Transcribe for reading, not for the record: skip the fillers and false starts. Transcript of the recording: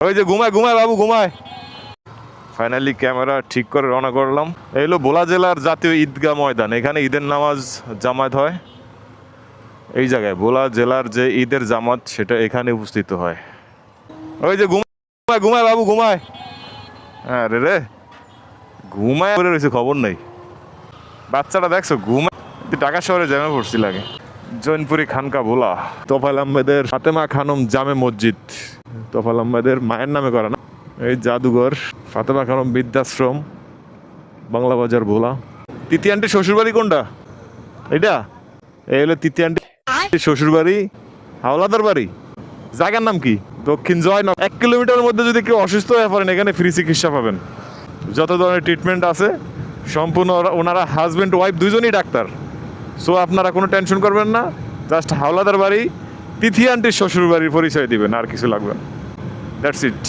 ওই যে ঘুমায় ঘুমায় বাবু ঘুমায়। ফাইনালি ক্যামেরা ঠিক করে রওনা করলাম। এই হলো ভোলা জেলার জাতীয় ঈদগাহ ময়দান। এখানে ঈদের নামাজ জামাত হয়। এই জায়গায় ভোলা জেলার যে ঈদের জামাত সেটা এখানে উপস্থিত হয়। ওই যে ঘুমায় ঘুমায় বাবু ঘুমায়। হ্যাঁ রে রে ঘুমায় পড়ে রয়েছে, খবর নেই। বাচ্চাটা দেখছো ঘুমায়। ঢাকা শহরে জ্যামে পড়ছি লাগে। জৈনপুরি খানকা ভোলা, তোফায়েল আহমেদের ফাতেমা খানম জামে মসজিদ। তোফায়েল আহমেদের মায়ের নামে করা না। এই জাদুঘর ফাতেমা খানম বৃদ্ধাশ্রম, বাংলা বাজার ভোলা। তিতি আন্টির শ্বশুরবাড়ি কোনটা? এইটা? এই হলো তিতি আন্টির শ্বশুরবাড়ি, হাওলাদার বাড়ি। জায়গার নাম কি? দক্ষিণ জয়নগর। 1 কিলোমিটারের মধ্যে যদি কেউ অসুস্থ হয়ে পড়েন এখানে ফ্রি চিকিৎসা পাবেন। যত ধরনের ট্রিটমেন্ট আছে সম্পূর্ণ ওনারা হাজব্যান্ড ওয়াইফ দুজনই ডাক্তার। সো আপনারা কোনো টেনশন করবেন না। জাস্ট হাওলাদার বাড়ি, তিথি আন্টির শ্বশুর বাড়ির পরিচয় দিবেন, আর কিছু লাগবে না। That's it.